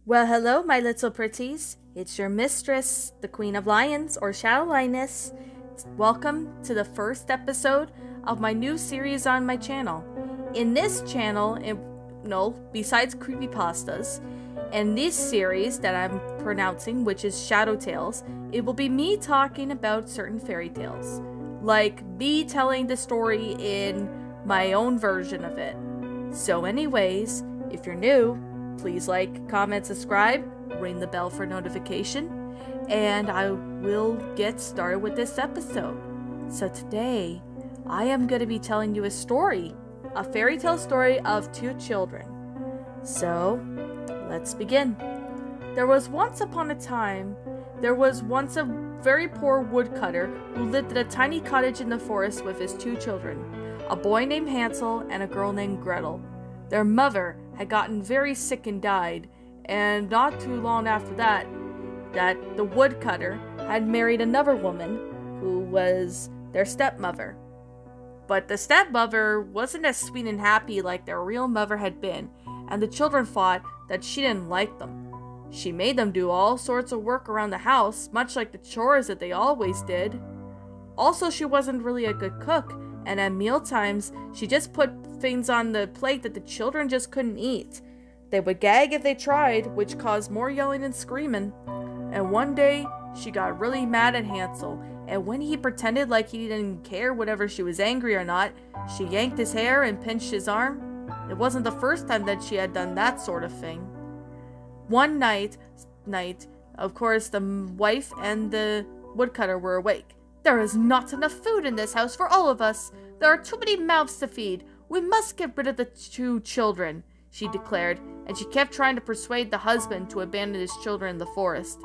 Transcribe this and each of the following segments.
Well, hello, my little pretties. It's your mistress, the Queen of Lions, or Shadow Lioness. Welcome to the first episode of my new series on my channel. In this channel, besides creepypastas, in this series that I'm pronouncing, which is Shadow Tales, it will be me talking about certain fairy tales. Like me telling the story in my own version of it. So anyways, if you're new, please like, comment, subscribe, ring the bell for notification, and I will get started with this episode. So today, I am going to be telling you a story, a fairy tale story of two children. So, let's begin. There was once a very poor woodcutter who lived in a tiny cottage in the forest with his two children, a boy named Hansel and a girl named Gretel. Their mother had gotten very sick and died, and not too long after that the woodcutter had married another woman who was their stepmother. But the stepmother wasn't as sweet and happy like their real mother had been, and the children thought that she didn't like them. She made them do all sorts of work around the house, much like the chores that they always did. Also, she wasn't really a good cook, and at mealtimes, she just put things on the plate that the children just couldn't eat. They would gag if they tried, which caused more yelling and screaming. And one day, she got really mad at Hansel, and when he pretended like he didn't care whether she was angry or not, she yanked his hair and pinched his arm. It wasn't the first time that she had done that sort of thing. One night, of course, the wife and the woodcutter were awake. "There is not enough food in this house for all of us. There are too many mouths to feed. We must get rid of the two children," she declared, and she kept trying to persuade the husband to abandon his children in the forest.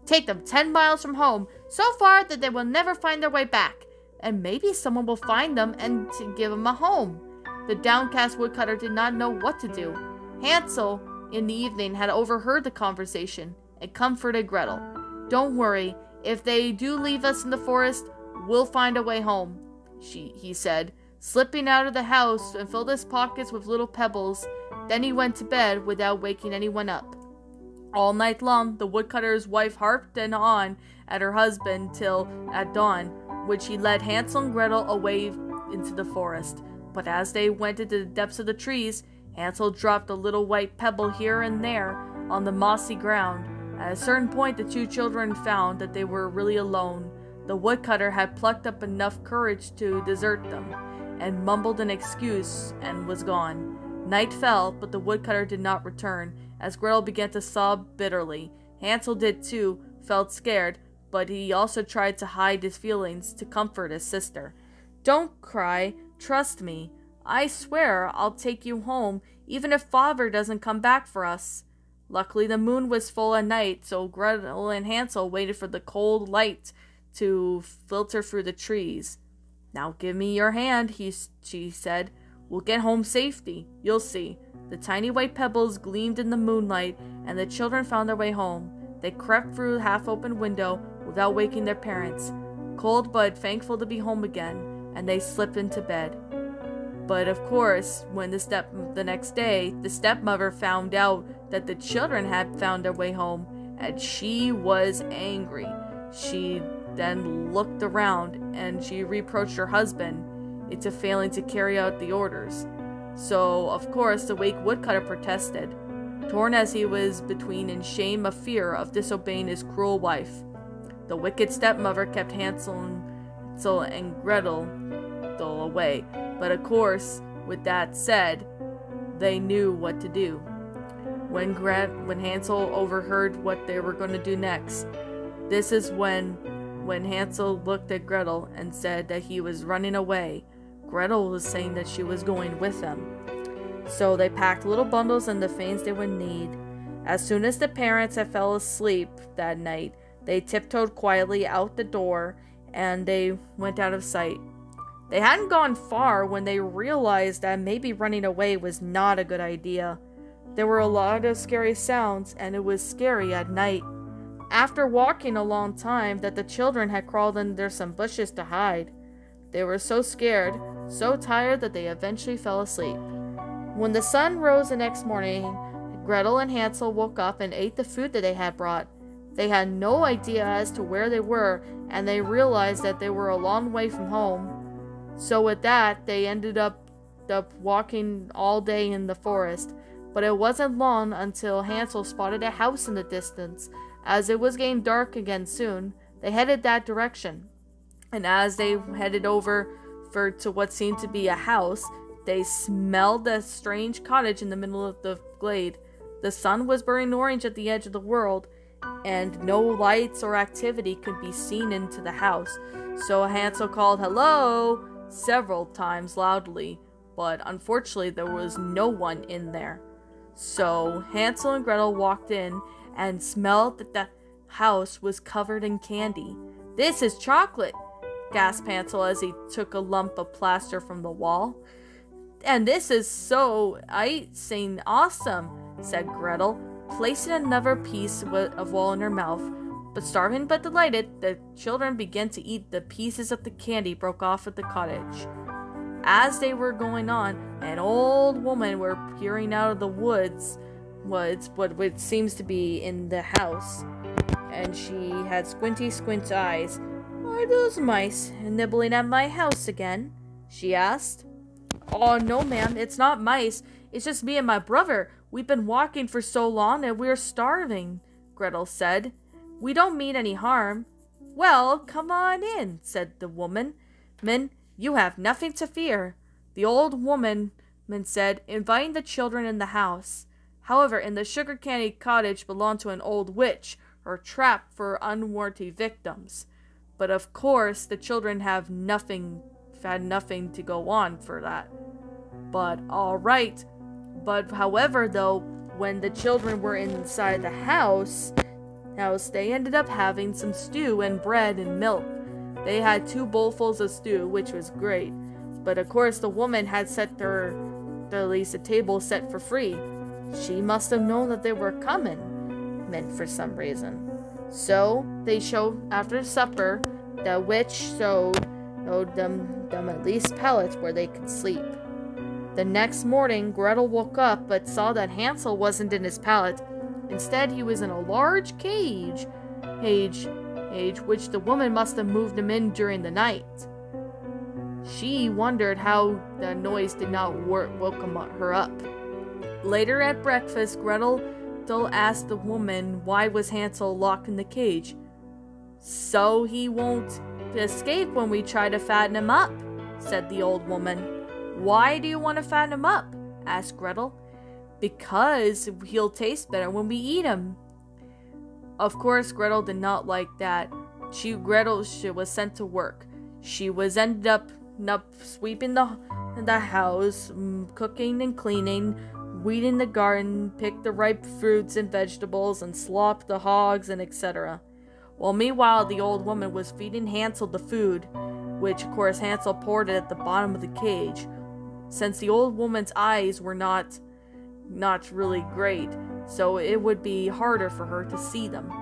"Take them 10 miles from home, so far that they will never find their way back, and maybe someone will find them and to give them a home." The downcast woodcutter did not know what to do. Hansel, in the evening, had overheard the conversation and comforted Gretel. "Don't worry. If they do leave us in the forest, we'll find a way home," he said, slipping out of the house and filled his pockets with little pebbles. Then he went to bed without waking anyone up. All night long, the woodcutter's wife harped on at her husband till at dawn, which he led Hansel and Gretel away into the forest. But as they went into the depths of the trees, Hansel dropped a little white pebble here and there on the mossy ground. At a certain point, the two children found that they were really alone. The woodcutter had plucked up enough courage to desert them, and mumbled an excuse and was gone. Night fell, but the woodcutter did not return, as Gretel began to sob bitterly. Hansel did too, felt scared, but he also tried to hide his feelings to comfort his sister. "Don't cry, trust me. I swear I'll take you home, even if father doesn't come back for us." Luckily, the moon was full at night, so Gretel and Hansel waited for the cold light to filter through the trees. "Now give me your hand," she said. "We'll get home safely. You'll see." The tiny white pebbles gleamed in the moonlight, and the children found their way home. They crept through the half-open window without waking their parents, cold but thankful to be home again, and they slipped into bed. But of course, when the next day, the stepmother found out that the children had found their way home, and she was angry. She then looked around, and she reproached her husband into failing to carry out the orders. So, of course, the weak woodcutter protested, torn as he was between in shame of fear of disobeying his cruel wife. The wicked stepmother kept Hansel and Gretel away. But of course, with that said, they knew what to do. When Hansel overheard what they were going to do next, this is when Hansel looked at Gretel and said that he was running away. Gretel was saying that she was going with him. So they packed little bundles and the things they would need. As soon as the parents had fell asleep that night, they tiptoed quietly out the door and they went out of sight. They hadn't gone far when they realized that maybe running away was not a good idea. There were a lot of scary sounds, and it was scary at night. After walking a long time, that the children had crawled under some bushes to hide. They were so scared, so tired that they eventually fell asleep. When the sun rose the next morning, Gretel and Hansel woke up and ate the food that they had brought. They had no idea as to where they were, and they realized that they were a long way from home. So with that, they ended up walking all day in the forest. But it wasn't long until Hansel spotted a house in the distance. As it was getting dark again soon, they headed that direction. And as they headed over to what seemed to be a house, they smelled a strange cottage in the middle of the glade. The sun was burning orange at the edge of the world, and no lights or activity could be seen into the house. So Hansel called "hello" several times loudly, but unfortunately there was no one in there. So Hansel and Gretel walked in and smelled that the house was covered in candy. "This is chocolate," gasped Hansel as he took a lump of plaster from the wall. "And this is so icing awesome," said Gretel, placing another piece of wall in her mouth. But starving but delighted, the children began to eat the pieces of the candy broke off at the cottage. As they were going on, an old woman were peering out of the woods, what seems to be in the house, and she had squint eyes. "Are those mice nibbling at my house again?" she asked. "Oh, no, ma'am, it's not mice. It's just me and my brother. We've been walking for so long and we're starving," Gretel said. "We don't mean any harm." "Well, come on in," said the woman. "Men, you have nothing to fear," the old woman said, inviting the children in the house. However, in the sugar candy cottage belonged to an old witch, or trap for unwarranted victims. But of course, the children had nothing to go on for that. But alright. But however, though, when the children were inside the house, they ended up having some stew and bread and milk. They had 2 bowlfuls of stew, which was great. But of course, the woman had set at least a table set for free. She must have known that they were coming, meant for some reason. So they showed, after supper, the witch showed them at least pallets where they could sleep. The next morning, Gretel woke up but saw that Hansel wasn't in his pallet. Instead, he was in a large cage, which the woman must have moved him in during the night. She wondered how the noise did not woke her up. Later at breakfast, Gretel asked the woman why was Hansel locked in the cage. "So he won't escape when we try to fatten him up," said the old woman. "Why do you want to fatten him up?" asked Gretel. "Because he'll taste better when we eat him." Of course, Gretel did not like that. She was sent to work. She was ended up sweeping the house, cooking and cleaning, weeding the garden, picked the ripe fruits and vegetables, and slopped the hogs and etc. While meanwhile, the old woman was feeding Hansel the food, which of course Hansel poured it at the bottom of the cage. Since the old woman's eyes were not really great, so it would be harder for her to see them.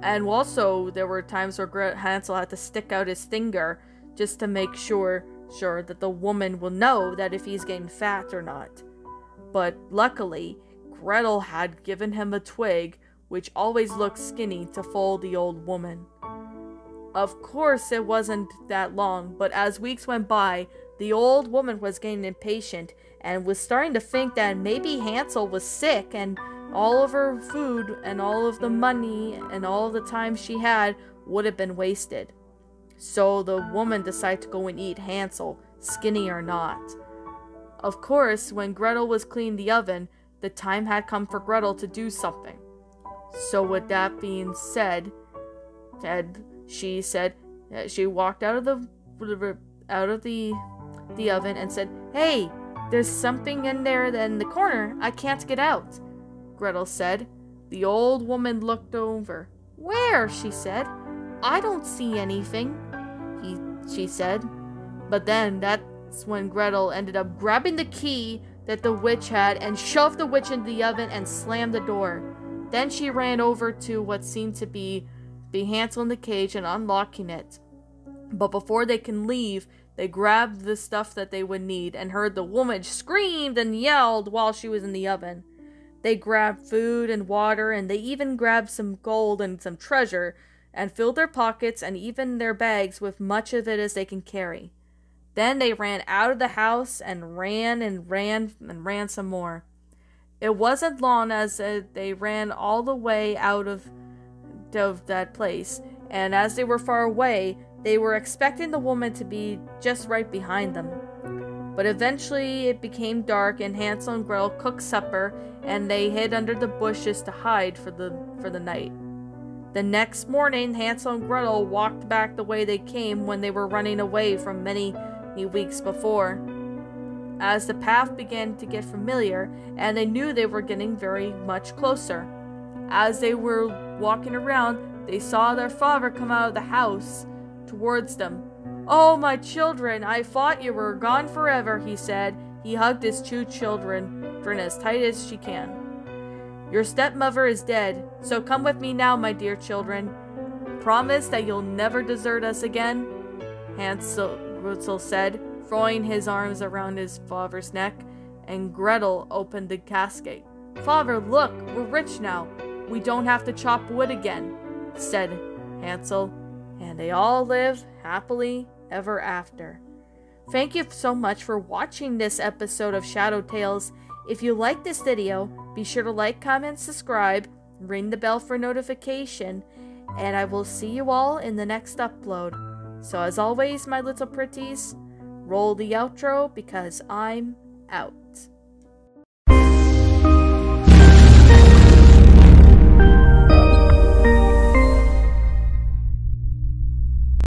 And also, there were times where Hansel had to stick out his finger just to make sure that the woman will know that if he's getting fat or not. But luckily, Gretel had given him a twig, which always looked skinny, to fold the old woman. Of course, it wasn't that long, but as weeks went by, the old woman was getting impatient and was starting to think that maybe Hansel was sick and all of her food and all of the money and all of the time she had would have been wasted. So the woman decided to go and eat Hansel, skinny or not. Of course, when Gretel was cleaning the oven, the time had come for Gretel to do something. So with that being said, she walked out of the oven and said, "Hey, there's something in there in the corner. I can't get out," Gretel said. The old woman looked over. "Where?" she said. "I don't see anything," she said. But then that's when Gretel ended up grabbing the key that the witch had and shoved the witch into the oven and slammed the door. Then she ran over to what seemed to be Hansel in the cage and unlocking it. But before they can leave, they grabbed the stuff that they would need and heard the woman screamed and yelled while she was in the oven. They grabbed food and water, and they even grabbed some gold and some treasure, and filled their pockets and even their bags with much of it as they can carry. Then they ran out of the house and ran and ran and ran some more. It wasn't long as they ran all the way out of that place, and as they were far away, they were expecting the woman to be just right behind them. But eventually it became dark, and Hansel and Gretel cooked supper, and they hid under the bushes to hide for the night. The next morning, Hansel and Gretel walked back the way they came when they were running away from many weeks before. As the path began to get familiar, and they knew they were getting very much closer. As they were walking around, they saw their father come out of the house towards them. "Oh, my children, I thought you were gone forever," he said. He hugged his two children as tight as she can. "Your stepmother is dead, so come with me now, my dear children. Promise that you'll never desert us again," Hansel said, throwing his arms around his father's neck, and Gretel opened the casket. "Father, look, we're rich now. We don't have to chop wood again," said Hansel, and they all lived happily ever after. Thank you so much for watching this episode of Shadow Tales. If you like this video, be sure to like, comment, subscribe, ring the bell for notification, and I will see you all in the next upload. So as always, my little pretties, roll the outro because I'm out.